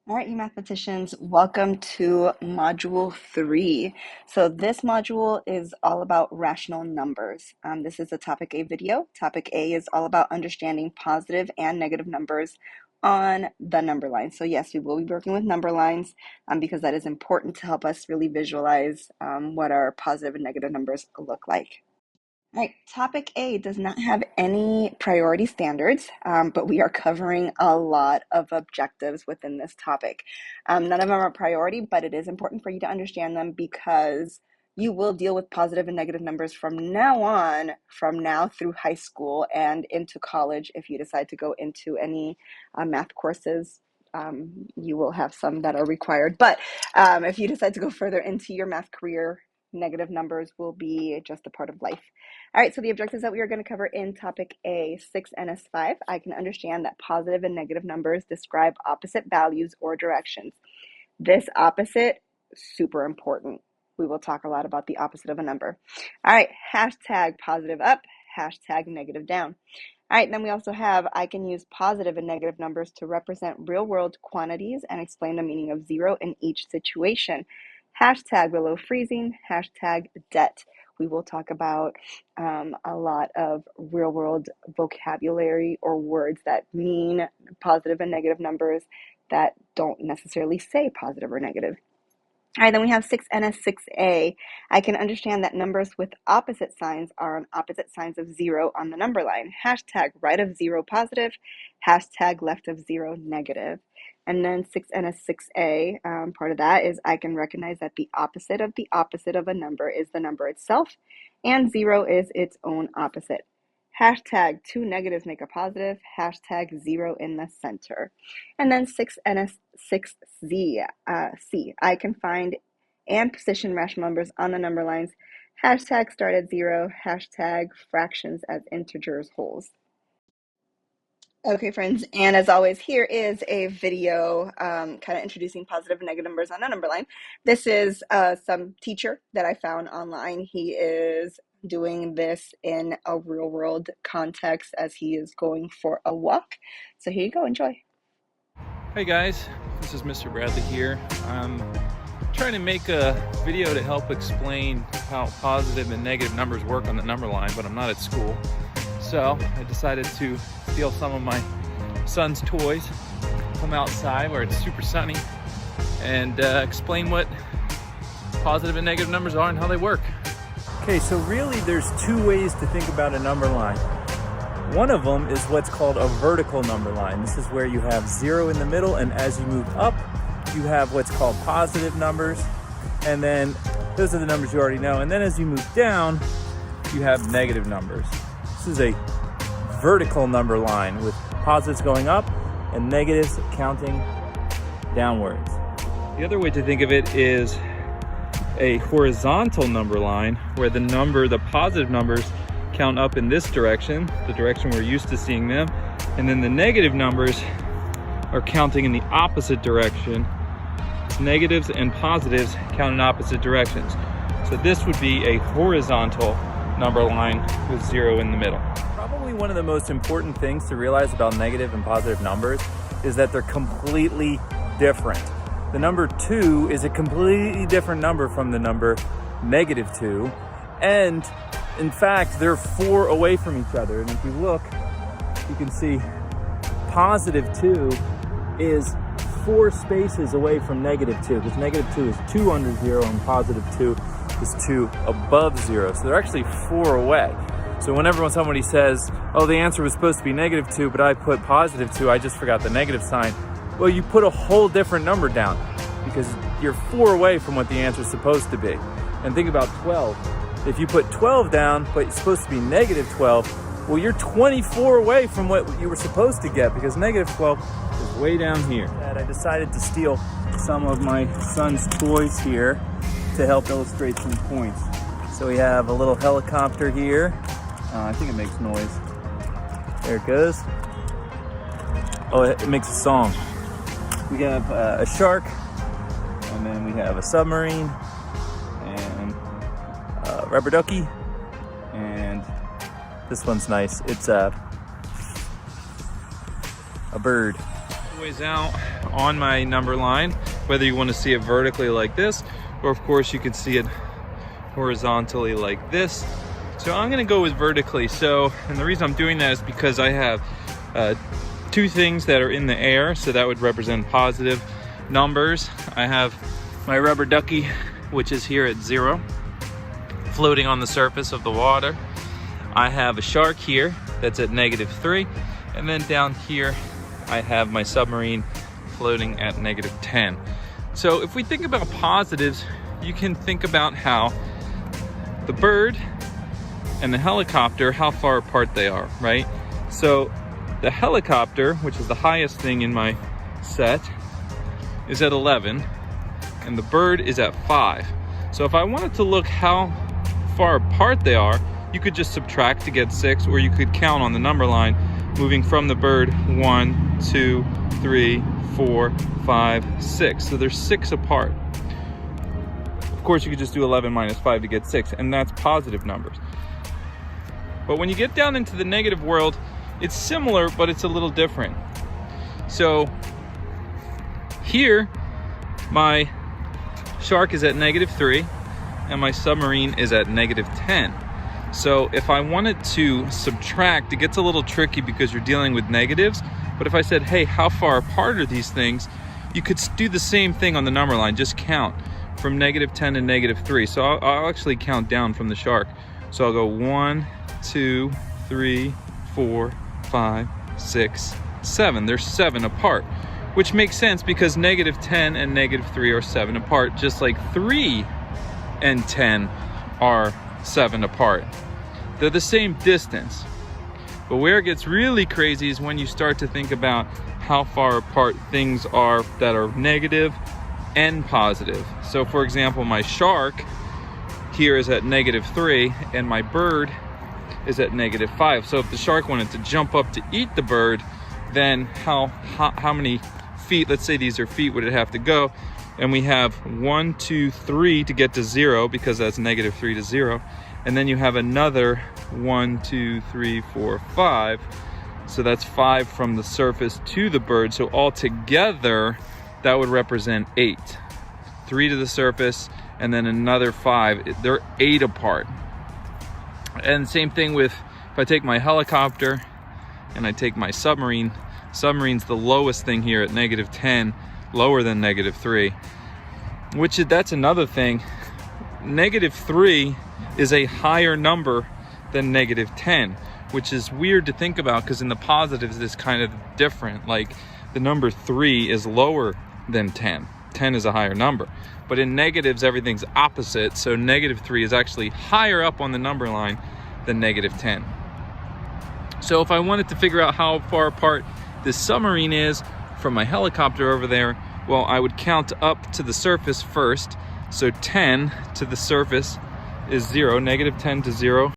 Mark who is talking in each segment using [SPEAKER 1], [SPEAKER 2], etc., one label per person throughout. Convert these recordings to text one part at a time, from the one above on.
[SPEAKER 1] All right, you mathematicians, welcome to Module 3. So this module is all about rational numbers. This is a Topic A video. Topic A is all about understanding positive and negative numbers on the number line. So yes, we will be working with number lines because that is important to help us really visualize what our positive and negative numbers look like. All right, topic A does not have any priority standards, but we are covering a lot of objectives within this topic. None of them are priority, but it is important for you to understand them because you will deal with positive and negative numbers from now on, from now through high school and into college. If you decide to go into any math courses, you will have some that are required. But if you decide to go further into your math career, negative numbers will be just a part of life. All right, so the objectives that we are going to cover in topic A, 6NS5, I can understand that positive and negative numbers describe opposite values or directions. This opposite, super important. We will talk a lot about the opposite of a number. All right, hashtag positive up, hashtag negative down. All right, then we also have, I can use positive and negative numbers to represent real-world quantities and explain the meaning of zero in each situation. Hashtag below freezing, hashtag debt. We will talk about a lot of real-world vocabulary or words that mean positive and negative numbers that don't necessarily say positive or negative. All right, then we have 6NS6A. I can understand that numbers with opposite signs are on opposite signs of zero on the number line. Hashtag right of zero positive, hashtag left of zero negative. And then 6NS6A, part of that is I can recognize that the opposite of a number is the number itself, and zero is its own opposite. Hashtag two negatives make a positive, hashtag zero in the center. And then 6NS6Z, C, I can find and position rational numbers on the number lines. Hashtag start at zero, hashtag fractions as integers wholes. Okay, friends, and as always, here is a video kind of introducing positive and negative numbers on a number line. This is some teacher that I found online. He is doing this in a real world context as he is going for a walk. So here you go, enjoy.
[SPEAKER 2] Hey guys, this is Mr. Bradley here. I'm trying to make a video to help explain how positive and negative numbers work on the number line, but I'm not at school. So I decided to steal some of my son's toys, come outside where it's super sunny, and explain what positive and negative numbers are and how they work.
[SPEAKER 3] Okay, so really there's two ways to think about a number line. One of them is what's called a vertical number line. This is where you have zero in the middle, and as you move up, you have what's called positive numbers, and then those are the numbers you already know. And then as you move down, you have negative numbers. This is a vertical number line with positives going up and negatives counting downwards.
[SPEAKER 2] The other way to think of it is a horizontal number line where the positive numbers count up in this direction, the direction we're used to seeing them, and then the negative numbers are counting in the opposite direction. It's negatives and positives count in opposite directions. So this would be a horizontal number line with zero in the middle.
[SPEAKER 3] Probably one of the most important things to realize about negative and positive numbers is that they're completely different. The number 2 is a completely different number from the number -2, and in fact they're 4 away from each other. And if you look, you can see +2 is 4 spaces away from -2, because -2 is 2 under 0 and +2 is 2 above 0. So they're actually 4 away. So whenever somebody says, oh, the answer was supposed to be -2, but I put +2, I just forgot the negative sign. Well, you put a whole different number down because you're 4 away from what the answer is supposed to be. And think about 12. If you put 12 down, but it's supposed to be -12, well, you're 24 away from what you were supposed to get because -12 is way down here. And I decided to steal some of my son's toys here to help illustrate some points. So we have a little helicopter here. I think it makes noise. There it goes. Oh, it makes a song. We have a shark, and then we have a submarine, and a rubber ducky, and this one's nice. It's a bird.
[SPEAKER 2] Ways out on my number line, whether you want to see it vertically like this, or of course you can see it horizontally like this. So I'm going to go with vertically. So, and the reason I'm doing that is because I have two things that are in the air, so that would represent positive numbers. I have my rubber ducky, which is here at 0, floating on the surface of the water. I have a shark here that's at -3, and then down here I have my submarine floating at -10. So if we think about positives, you can think about how the bird and the helicopter, how far apart they are, right? So the helicopter, which is the highest thing in my set, is at 11, and the bird is at 5. So if I wanted to look how far apart they are, you could just subtract to get 6, or you could count on the number line, moving from the bird 1, 2, 3, 4, 5, 6. So there's 6 apart. Of course, you could just do 11 minus 5 to get 6, and that's positive numbers. But when you get down into the negative world, it's similar, but it's a little different. So here, my shark is at -3, and my submarine is at -10. So if I wanted to subtract, it gets a little tricky because you're dealing with negatives. But if I said, hey, how far apart are these things? You could do the same thing on the number line, just count from -10 to -3. So I'll actually count down from the shark. So I'll go 1, 2, 3, 4, 5, 6, 7. There's 7 apart, which makes sense because -10 and -3 are 7 apart, just like 3 and 10 are 7 apart. They're the same distance. But where it gets really crazy is when you start to think about how far apart things are that are negative and positive. So for example, my shark here is at -3 and my bird is at -5. So if the shark wanted to jump up to eat the bird, then how many feet, let's say these are feet, would it have to go? And we have 1, 2, 3 to get to 0, because that's -3 to 0. And then you have another 1, 2, 3, 4, 5. So that's 5 from the surface to the bird. So altogether, that would represent 8. 3 to the surface, and then another 5. They're 8 apart. And same thing with, if I take my helicopter and I take my submarine, submarine's the lowest thing here at -10, lower than -3, that's another thing. -3 is a higher number than -10, which is weird to think about because in the positives it's kind of different. Like the number 3 is lower than 10. 10 is a higher number. But in negatives, everything's opposite. So -3 is actually higher up on the number line than -10. So if I wanted to figure out how far apart this submarine is from my helicopter over there, well, I would count up to the surface first. So 10 to the surface is 0, -10 to 0.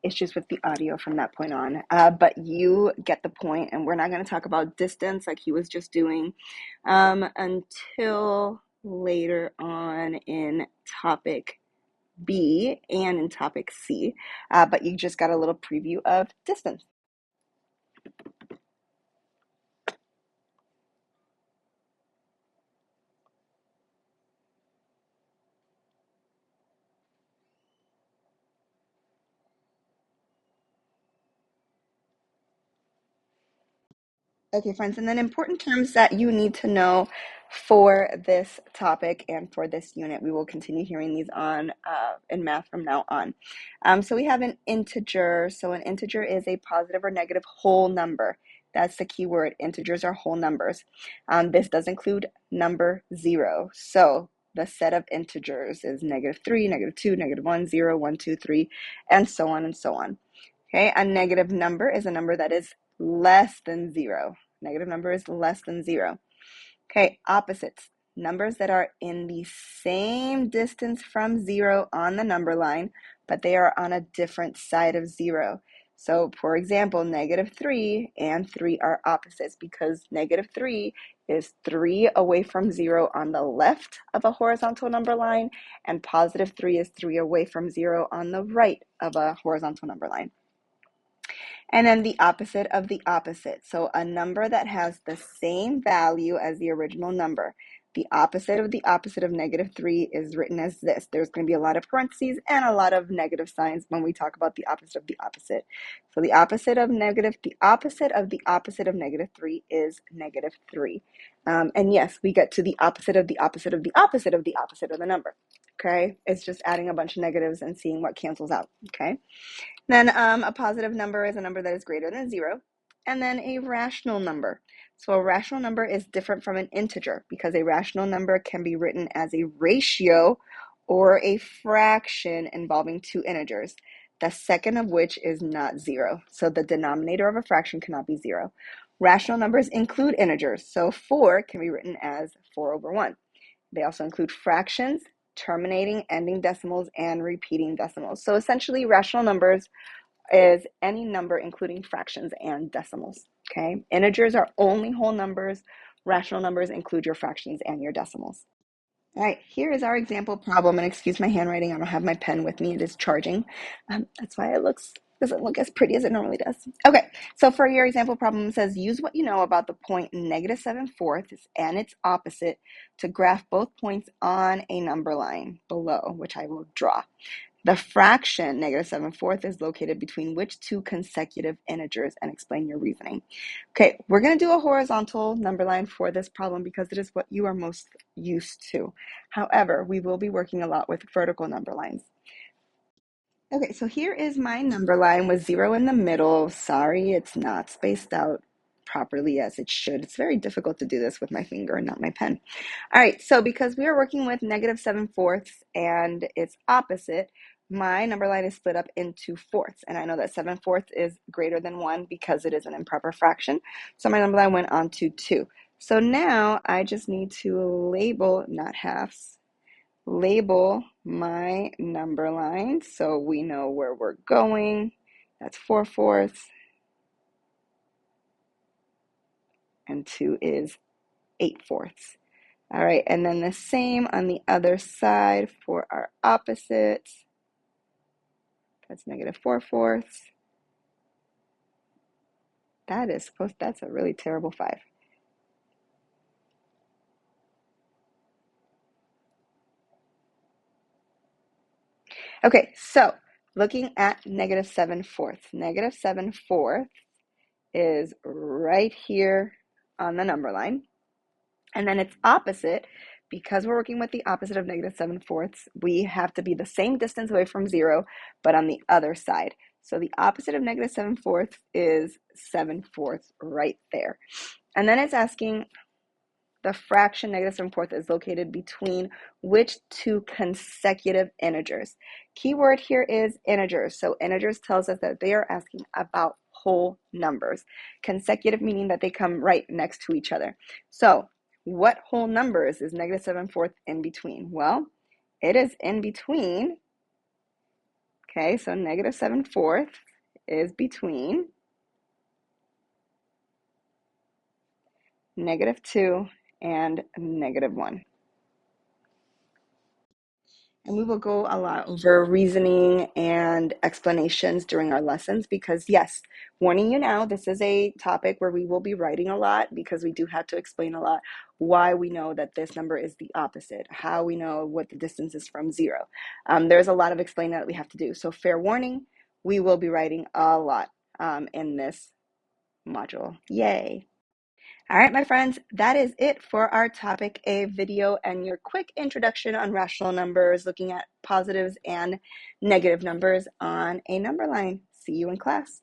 [SPEAKER 1] Issues with the audio from that point on, but you get the point, and we're not going to talk about distance like he was just doing until later on in topic B and in topic C, but you just got a little preview of distance. Okay, friends, and then important terms that you need to know for this topic and for this unit. We will continue hearing these on in math from now on. So we have an integer. So an integer is a positive or negative whole number. That's the key word. Integers are whole numbers. This does include number 0. So the set of integers is -3, -2, -1, 0, 1, 2, 3, and so on and so on. Okay, a negative number is a number that is less than 0. Negative number is less than 0. Okay, opposites. Numbers that are in the same distance from 0 on the number line, but they are on a different side of 0. So, for example, -3 and 3 are opposites because -3 is 3 away from 0 on the left of a horizontal number line, and +3 is 3 away from 0 on the right of a horizontal number line. And then the opposite of the opposite. So a number that has the same value as the original number. The opposite of the opposite of -3 is written as this. There's going to be a lot of parentheses and a lot of negative signs when we talk about the opposite of the opposite. So the opposite of the opposite of the opposite of -3 is -3. And yes, we get to the opposite of the opposite of the opposite of the opposite of the number. Okay, it's just adding a bunch of negatives and seeing what cancels out. Okay. Then a positive number is a number that is greater than 0. And then a rational number. So a rational number is different from an integer because a rational number can be written as a ratio or a fraction involving two integers, the second of which is not 0. So the denominator of a fraction cannot be 0. Rational numbers include integers. So 4 can be written as 4/1. They also include fractions, terminating, ending decimals, and repeating decimals. So essentially, rational numbers is any number including fractions and decimals. Okay, integers are only whole numbers. Rational numbers include your fractions and your decimals. All right, here is our example problem, and excuse my handwriting, I don't have my pen with me, it is charging. That's why it doesn't look as pretty as it normally does. Okay, so for your example problem, it says use what you know about the point -7/4 and its opposite to graph both points on a number line below, which I will draw. The fraction -7/4 is located between which two consecutive integers, and explain your reasoning. Okay, we're going to do a horizontal number line for this problem because it is what you are most used to. However, we will be working a lot with vertical number lines. Okay, so here is my number line with 0 in the middle. Sorry, it's not spaced out properly as it should. It's very difficult to do this with my finger and not my pen. All right, so because we are working with -7/4 and its opposite, my number line is split up into fourths. And I know that 7/4 is greater than 1 because it is an improper fraction. So my number line went on to 2. So now I just need to label, not halves, label my number line so we know where we're going. That's 4/4, and 2 is 8/4. All right, and then the same on the other side for our opposites. That's -4/4. That's a really terrible 5. Okay, so looking at -7/4. -7/4 is right here on the number line. And then its opposite, because we're working with the opposite of -7/4, we have to be the same distance away from 0, but on the other side. So the opposite of -7/4 is 7/4 right there. And then it's asking the fraction -7/4 is located between which two consecutive integers. Keyword here is integers. So integers tells us that they are asking about whole numbers. Consecutive meaning that they come right next to each other. So what whole numbers is -7/4 in between? Well, it is in between. Okay, so -7/4 is between -2 and -1. And we will go a lot over reasoning and explanations during our lessons because, yes, warning you now, this is a topic where we will be writing a lot because we do have to explain a lot why we know that this number is the opposite, how we know what the distance is from 0. There's a lot of explaining that we have to do. So fair warning, we will be writing a lot in this module. Yay! All right, my friends, that is it for our topic A video and your quick introduction on rational numbers, looking at positives and negative numbers on a number line. See you in class.